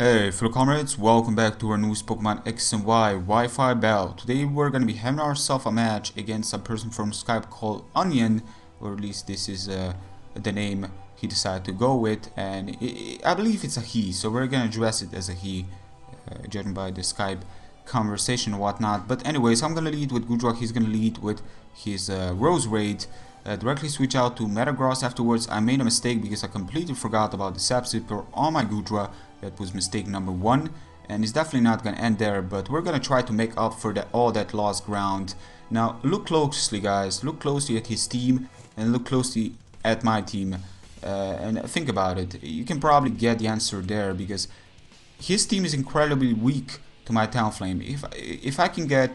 Hey fellow comrades, welcome back to our newest Pokemon X and Y Wi-Fi battle. Today we're gonna be having ourselves a match against a person from Skype called Onion, or at least this is the name he decided to go with, and I believe it's a he, so we're gonna address it as a he, judging by the Skype conversation and whatnot. But anyways, I'm gonna lead with Goodrock, he's gonna lead with his Rose Raid. Directly switch out to Metagross afterwards. I made a mistake because I completely forgot about the Sap Zipper on my Goodra. That was mistake number one, and it's definitely not going to end there, but we're going to try to make up for all that lost ground. Now look closely, guys, look closely at his team and look closely at my team, and think about it. You can probably get the answer there, because his team is incredibly weak to my Talonflame. If I can get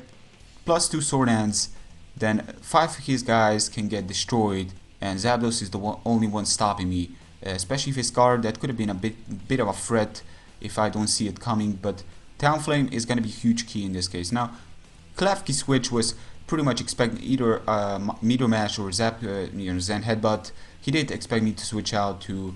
+2 Sword Hands, then 5 of his guys can get destroyed, and Zapdos is the only one stopping me. Especially if his guard, that could have been a bit of a threat if I don't see it coming, but Talonflame is going to be a huge key in this case. Now, Klefki switch was pretty much expecting either Meteor Mash or Zen Headbutt. He did expect me to switch out to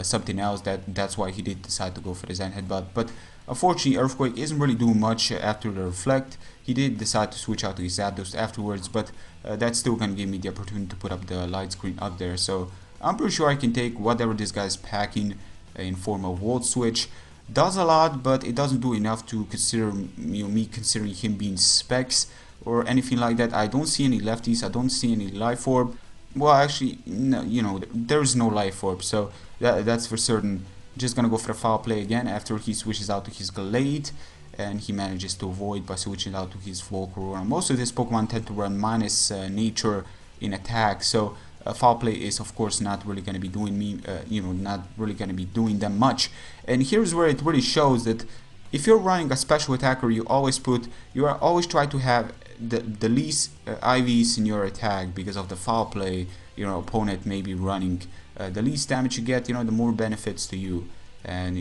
something else. That's why he did decide to go for the Zen Headbutt. But unfortunately, Earthquake isn't really doing much after the Reflect. He did decide to switch out to his Zapdos afterwards, but that's still going to give me the opportunity to put up the light screen up there. So I'm pretty sure I can take whatever this guy's packing in form of Volt Switch. Does a lot, but it doesn't do enough to consider me considering him being specs or anything like that. I don't see any lefties, I don't see any Life Orb. Well, actually, no, there is no Life Orb, so that's for certain. Just gonna go for the foul play again after he switches out to his Glade, and he manages to avoid by switching out to his Volcarona. Most of these Pokemon tend to run minus nature in attack, so foul play is of course not really going to be doing me, not really going to be doing them much. And here's where it really shows that if you're running a special attacker, you always try to have the least IVs in your attack, because of the foul play. Your opponent may be running the least damage you get, the more benefits to you, and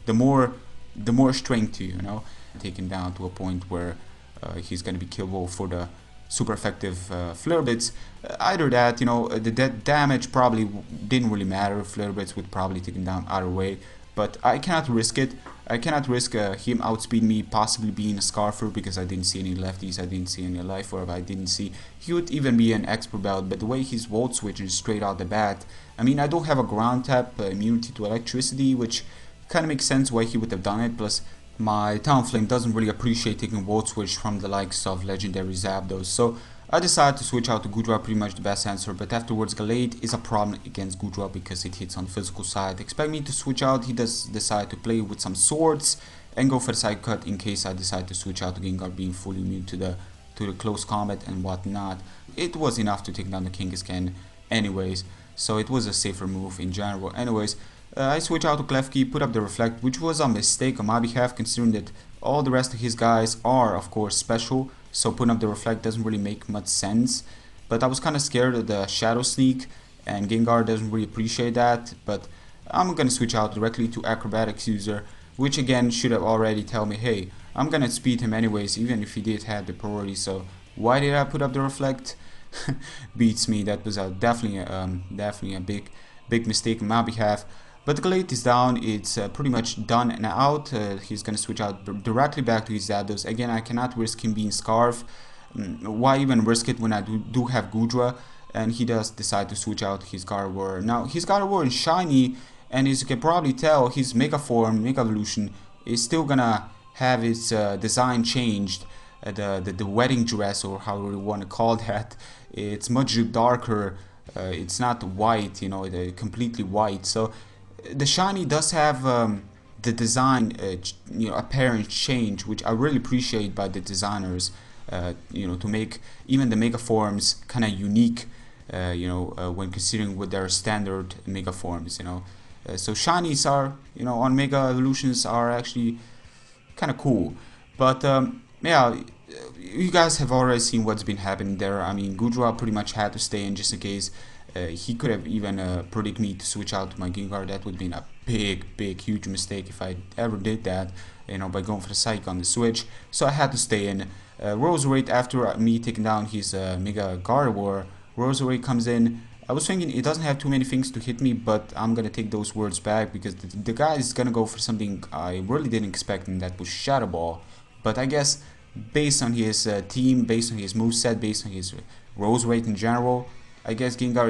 the more strength to you, taken down to a point where he's going to be killable for the super effective Flare Blitz. Either that, the damage probably didn't really matter. Flare Blitz would probably take him down either way, but I cannot risk it. I cannot risk him outspeed me, possibly being a Scarfer, because I didn't see any lefties, I didn't see any Life Orb, I didn't see he would even be an Expert Belt. But the way he's Volt Switching straight out the bat, I mean, I don't have a ground tap immunity to electricity, which kind of makes sense why he would have done it. Plus my Talonflame doesn't really appreciate taking Volt Switch from the likes of legendary Zapdos, so I decided to switch out to Goodra, pretty much the best answer. But afterwards, Glade is a problem against Goodra because it hits on the physical side. Expect me to switch out, he does decide to play with some swords and go for the side cut in case I decide to switch out to Gengar, being fully immune to the close combat and whatnot. It was enough to take down the Kangaskhan anyways, so it was a safer move in general. Anyways, I switch out to Klefki, put up the Reflect, which was a mistake on my behalf, considering that all the rest of his guys are of course special, so putting up the Reflect doesn't really make much sense. But I was kind of scared of the Shadow Sneak, and Gengar doesn't really appreciate that. But I'm gonna switch out directly to Acrobatics User, which again should have already tell me, hey, I'm gonna speed him anyways, even if he did have the priority. So why did I put up the Reflect? Beats me. That was definitely a big mistake on my behalf. But the Glade is down, it's pretty much done and out. He's gonna switch out directly back to his Zapdos. Again, I cannot risk him being Scarf. Why even risk it when I do have Goodra? And he does decide to switch out his Gardevoir. Now, his Gardevoir is shiny, and as you can probably tell, his Mega Form, Mega Evolution, is still gonna have its design changed. The wedding dress, or however you want to call that, it's much darker. It's not white, completely white. So the shiny does have the design apparent change, which I really appreciate by the designers, to make even the mega forms kind of unique, when considering with their standard mega forms. So shinies are, on mega evolutions, are actually kind of cool. But yeah, you guys have already seen what's been happening there. I mean, Goodra pretty much had to stay in just in case. He could have even predicted me to switch out to my Gengar. That would have been a big, huge mistake if I ever did that, by going for the Psych on the switch. So I had to stay in. Rose Raid, after me taking down his Mega Gardevoir, Rose Raid comes in, I was thinking it doesn't have too many things to hit me, but I'm gonna take those words back because the guy is gonna go for something I really didn't expect, and that was Shadow Ball. But I guess based on his team, based on his moveset, based on his rose rate in general, I guess Gengar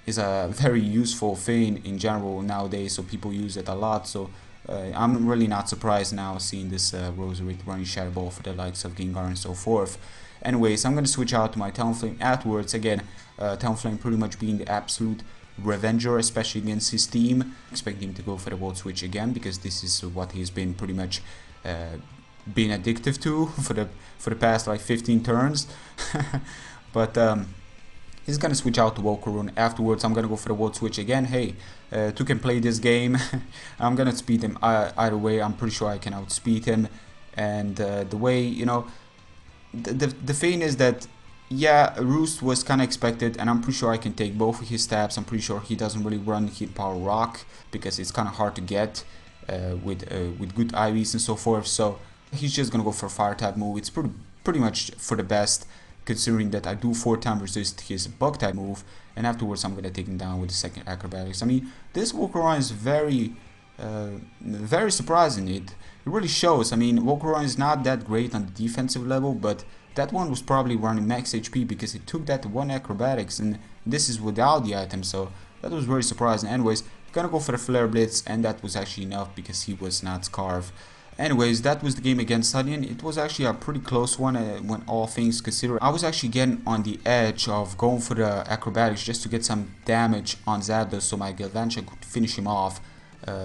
is a very useful thing in general nowadays, so people use it a lot. So I'm really not surprised now seeing this rose rate running Shadow Ball for the likes of Gengar and so forth. Anyways, I'm gonna switch out to my Talonflame afterwards. Again, Talonflame pretty much being the absolute revenger, especially against his team. Expecting him to go for the Volt Switch again because this is what he's been pretty much being addictive to for the past like 15 turns. But he's gonna switch out to Volcarona afterwards. I'm gonna go for the Volt Switch again. Hey, two can play this game. I'm gonna speed him either way. I'm pretty sure I can outspeed him. And the way, you know, the thing is that, yeah, Roost was kind of expected, and I'm pretty sure I can take both of his stabs. I'm pretty sure he doesn't really run Heat Power Rock because it's kind of hard to get with good IVs and so forth. So he's just gonna go for a Fire type move. It's pretty much for the best, considering that I do 4-time resist his Bug type move, and afterwards I'm gonna take him down with the second Acrobatics. I mean, this Volcarona is very surprising. It really shows. I mean, Volcarona is not that great on the defensive level, but that one was probably running max HP because it took that one Acrobatics, and this is without the item, so that was very surprising. Anyways, gonna go for the Flare Blitz, and that was actually enough because he was not Scarf. Anyways, that was the game against Onion. It was actually a pretty close one when all things considered. I was actually getting on the edge of going for the Acrobatics just to get some damage on Zapdos so my Galvantula could finish him off.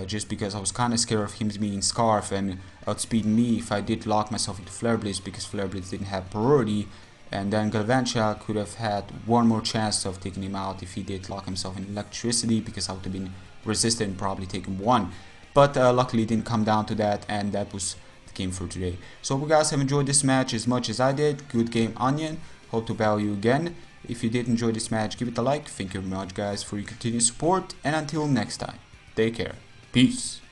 Just because I was kind of scared of him being Scarf and outspeeding me if I did lock myself into Flare Blitz, because Flare Blitz didn't have priority, and then Galvantula could have had one more chance of taking him out if he did lock himself in Electricity, because I would have been resistant and probably taken one. But luckily it didn't come down to that, and that was the game for today. So hope you guys have enjoyed this match as much as I did. Good game, Onion. Hope to battle you again. If you did enjoy this match, give it a like. Thank you very much, guys, for your continued support, and until next time, take care. Peace.